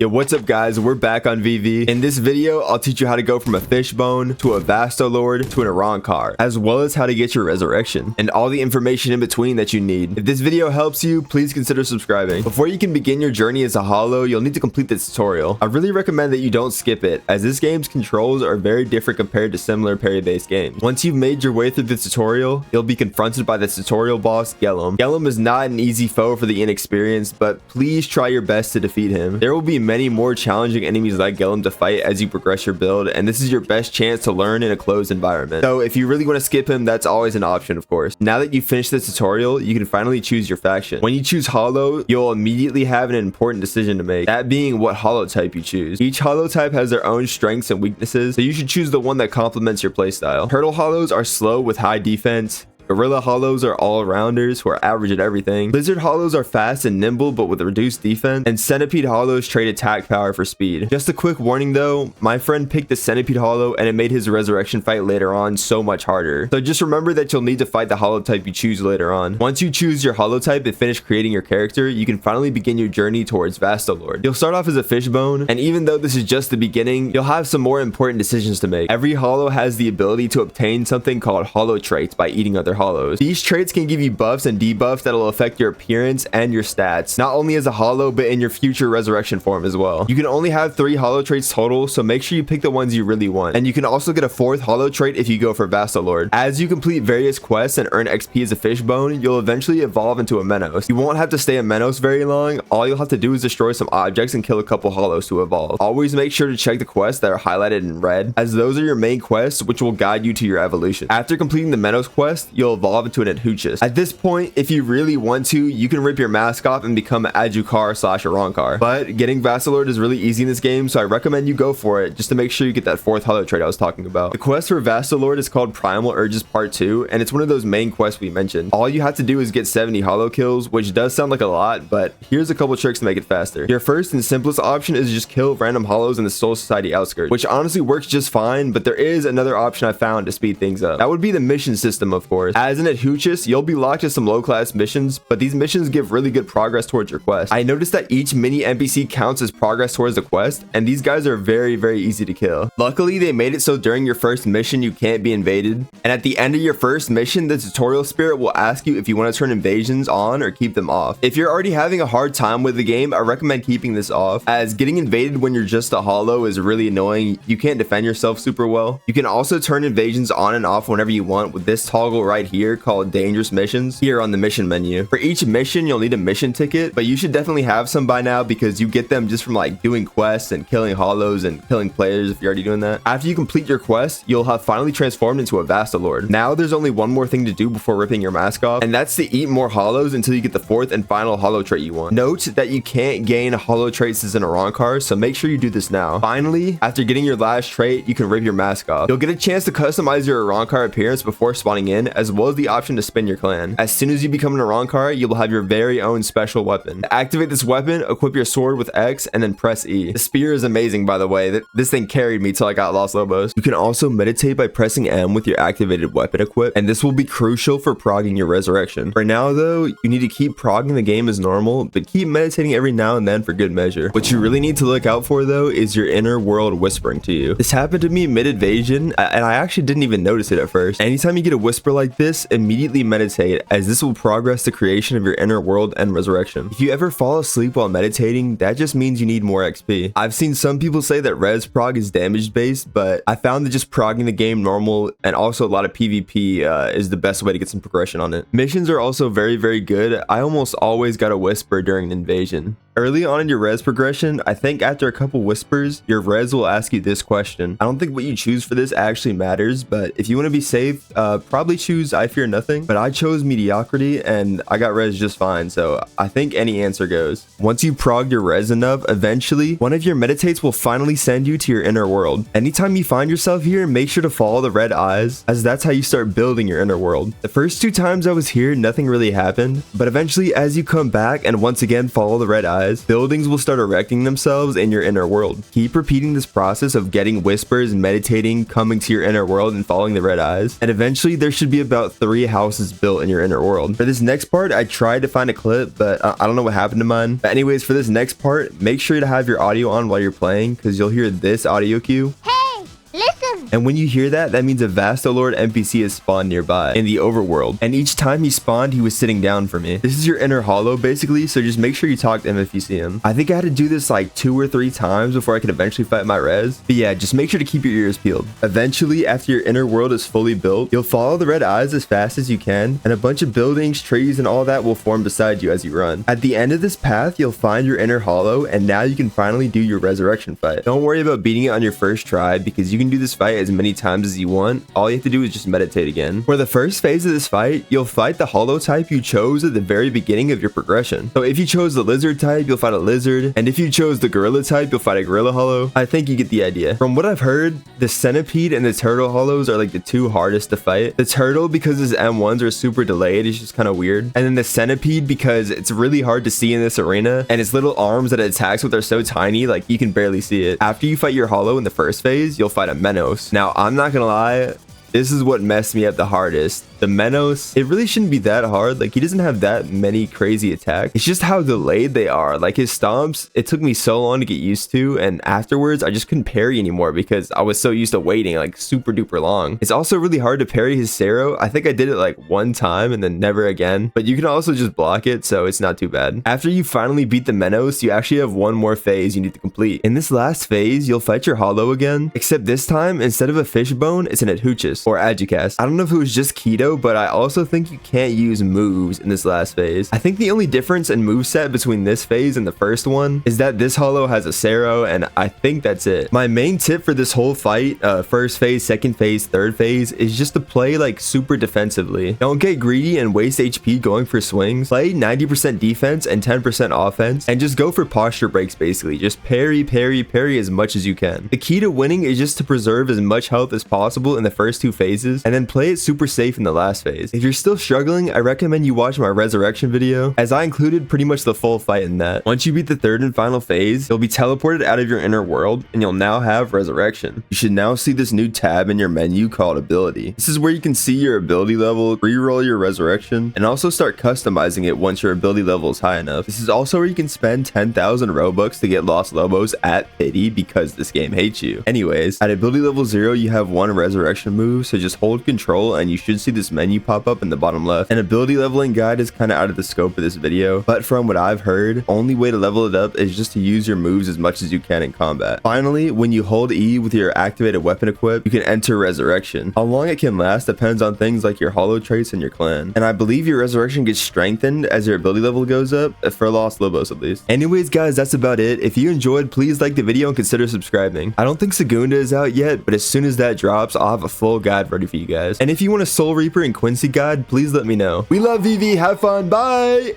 Yo, what's up guys? We're back on VV. In this video, I'll teach you how to go from a Fishbone to a Vastolorde to an Arrancar, as well as how to get your Ressurection, and all the information in between that you need. If this video helps you, please consider subscribing. Before you can begin your journey as a Hollow, you'll need to complete the tutorial. I really recommend that you don't skip it, as this game's controls are very different compared to similar parry-based games. Once you've made your way through the tutorial, you'll be confronted by the tutorial boss, Gelum. Gelum is not an easy foe for the inexperienced, but please try your best to defeat him. There will be many more challenging enemies like Gelum to fight as you progress your build, and this is your best chance to learn in a closed environment. So if you really want to skip him, that's always an option, of course. Now that you've finished the tutorial, you can finally choose your faction. When you choose Hollow, you'll immediately have an important decision to make, that being what Hollow type you choose. Each Hollow type has their own strengths and weaknesses, so you should choose the one that complements your playstyle. Turtle Hollows are slow with high defense. Gorilla Hollows are all-rounders who are average at everything. Lizard Hollows are fast and nimble but with reduced defense. And Centipede Hollows trade attack power for speed. Just a quick warning though, my friend picked the Centipede Hollow and it made his Ressurection fight later on so much harder. So just remember that you'll need to fight the Hollow type you choose later on. Once you choose your Hollow type and finish creating your character, you can finally begin your journey towards Vastolorde. You'll start off as a Fishbone, and even though this is just the beginning, you'll have some more important decisions to make. Every Hollow has the ability to obtain something called Hollow traits by eating other Hollows. These traits can give you buffs and debuffs that'll affect your appearance and your stats, not only as a Hollow, but in your future Ressurection form as well. You can only have 3 Hollow traits total, so make sure you pick the ones you really want. And you can also get a 4th Hollow trait if you go for Vastolorde. As you complete various quests and earn XP as a Fishbone, you'll eventually evolve into a Menos. You won't have to stay a Menos very long. All you'll have to do is destroy some objects and kill a couple Hollows to evolve. Always make sure to check the quests that are highlighted in red, as those are your main quests which will guide you to your evolution. After completing the Menos quest, you'll evolve into an Adhuchus. At this point, if you really want to, you can rip your mask off and become Arrancar/Arrancar. But getting Vastolorde is really easy in this game, so I recommend you go for it just to make sure you get that 4th Hollow trait I was talking about. The quest for Vastolorde is called Primal Urges Part 2, and it's one of those main quests we mentioned. All you have to do is get 70 Hollow kills, which does sound like a lot, but here's a couple tricks to make it faster. Your first and simplest option is just kill random Hollows in the Soul Society outskirts, which honestly works just fine, but there is another option I found to speed things up. That would be the mission system, of course. As an Adhuchus, you'll be locked to some low-class missions, but these missions give really good progress towards your quest. I noticed that each mini NPC counts as progress towards the quest, and these guys are very easy to kill. Luckily, they made it so during your first mission you can't be invaded, and at the end of your first mission, the tutorial spirit will ask you if you want to turn invasions on or keep them off. If you're already having a hard time with the game, I recommend keeping this off, as getting invaded when you're just a Hollow is really annoying. You can't defend yourself super well. You can also turn invasions on and off whenever you want with this toggle right here called Dangerous Missions here on the mission menu. For each mission, you'll need a mission ticket, but you should definitely have some by now because you get them just from like doing quests and killing Hollows and killing players if you're already doing that. After you complete your quest, you'll have finally transformed into a Vastolorde. Now there's only one more thing to do before ripping your mask off, and that's to eat more Hollows until you get the 4th and final Hollow trait you want. Note that you can't gain Hollow traits as an Arrancar, so make sure you do this now. Finally, after getting your last trait, you can rip your mask off. You'll get a chance to customize your Arrancar appearance before spawning in, as well as the option to spin your clan. As soon as you become an Arrancar, you will have your very own special weapon. To activate this weapon, equip your sword with X and then press E. The spear is amazing, by the way. This thing carried me till I got Los Lobos. You can also meditate by pressing M with your activated weapon equip, and this will be crucial for progging your Ressurection. For now though, you need to keep progging the game as normal, but keep meditating every now and then for good measure. What you really need to look out for though is your inner world whispering to you. This happened to me mid-invasion, and I actually didn't even notice it at first. Anytime you get a whisper like this, immediately meditate, as this will progress the creation of your inner world and Ressurection. If you ever fall asleep while meditating, that just means you need more XP. I've seen some people say that res prog is damage based, but I found that just progging the game normal and also a lot of PvP is the best way to get some progression on it. Missions are also very good. I almost always got a whisper during an invasion. Early on in your res progression, I think after a couple whispers, your res will ask you this question. I don't think what you choose for this actually matters, but if you want to be safe, probably choose I Fear Nothing, but I chose Mediocrity and I got res just fine, so I think any answer goes. Once you prog your res enough, eventually, one of your meditates will finally send you to your inner world. Anytime you find yourself here, make sure to follow the red eyes, as that's how you start building your inner world. The first 2 times I was here, nothing really happened, but eventually as you come back and once again follow the red eyes, buildings will start erecting themselves in your inner world. Keep repeating this process of getting whispers, meditating, coming to your inner world, and following the red eyes, and eventually there should be about about 3 houses built in your inner world. For this next part, I tried to find a clip, but I don't know what happened to mine. But anyways, for this next part, make sure to have your audio on while you're playing, because you'll hear this audio cue. Hey, listen! And when you hear that, that means a Vastolorde NPC is spawned nearby in the overworld. And each time he spawned, he was sitting down for me. This is your inner hollow basically, so just make sure you talk to him if you see him. I think I had to do this like 2 or 3 times before I could eventually fight my res. But yeah, just make sure to keep your ears peeled. Eventually, after your inner world is fully built, you'll follow the red eyes as fast as you can, and a bunch of buildings, trees, and all that will form beside you as you run. At the end of this path, you'll find your inner hollow, and now you can finally do your resurrection fight. Don't worry about beating it on your first try, because you can do this fight as many times as you want. All you have to do is just meditate again. For the first phase of this fight, you'll fight the hollow type you chose at the very beginning of your progression. So if you chose the lizard type, you'll fight a lizard, and if you chose the gorilla type, you'll fight a gorilla hollow. I think you get the idea. From what I've heard, the centipede and the turtle hollows are like the 2 hardest to fight. The turtle, because his M1s are super delayed, is just kind of weird. And then the centipede, because it's really hard to see in this arena, and its little arms that it attacks with are so tiny, like you can barely see it. After you fight your hollow in the first phase, you'll fight a Menos. Now, I'm not gonna lie, this is what messed me up the hardest. The Menos, it really shouldn't be that hard. Like, he doesn't have that many crazy attacks. It's just how delayed they are. Like, his stomps, it took me so long to get used to, and afterwards, I just couldn't parry anymore because I was so used to waiting like super duper long. It's also really hard to parry his Sero. I think I did it like 1 time and then never again, but you can also just block it, so it's not too bad. After you finally beat the Menos, you actually have 1 more phase you need to complete. In this last phase, you'll fight your hollow again, except this time, instead of a Fishbone, it's an Adhuchus or Adjucast. I don't know if it was just keto, but I also think you can't use moves in this last phase. I think the only difference in moveset between this phase and the first one is that this hollow has a Sero, and I think that's it. My main tip for this whole fight, first phase, second phase, third phase, is just to play like super defensively. Don't get greedy and waste HP going for swings. Play 90% defense and 10% offense, and just go for posture breaks basically. Just parry, parry, parry as much as you can. The key to winning is just to preserve as much health as possible in the first 2 phases, and then play it super safe in the last phase. If you're still struggling, I recommend you watch my resurrection video, as I included pretty much the full fight in that. Once you beat the 3rd and final phase, you'll be teleported out of your inner world, and you'll now have resurrection. You should now see this new tab in your menu called ability. This is where you can see your ability level, reroll your resurrection, and also start customizing it once your ability level is high enough. This is also where you can spend 10,000 Robux to get Lost Lobos at pity because this game hates you. Anyways, at ability level 0, you have 1 resurrection move, so just hold control and you should see this menu pop up in the bottom left. An ability leveling guide is kind of out of the scope of this video, but from what I've heard, only way to level it up is just to use your moves as much as you can in combat. Finally, when you hold E with your activated weapon equip, you can enter resurrection. How long it can last depends on things like your hollow traits and your clan, and I believe your resurrection gets strengthened as your ability level goes up, for Lost Lobos at least. Anyways guys, that's about it. If you enjoyed, please like the video and consider subscribing. I don't think Segunda is out yet, but as soon as that drops, I'll have a full guide ready for you guys. And if you want a Soul Reaper and Quincy guide, please let me know. We love VV, have fun, bye!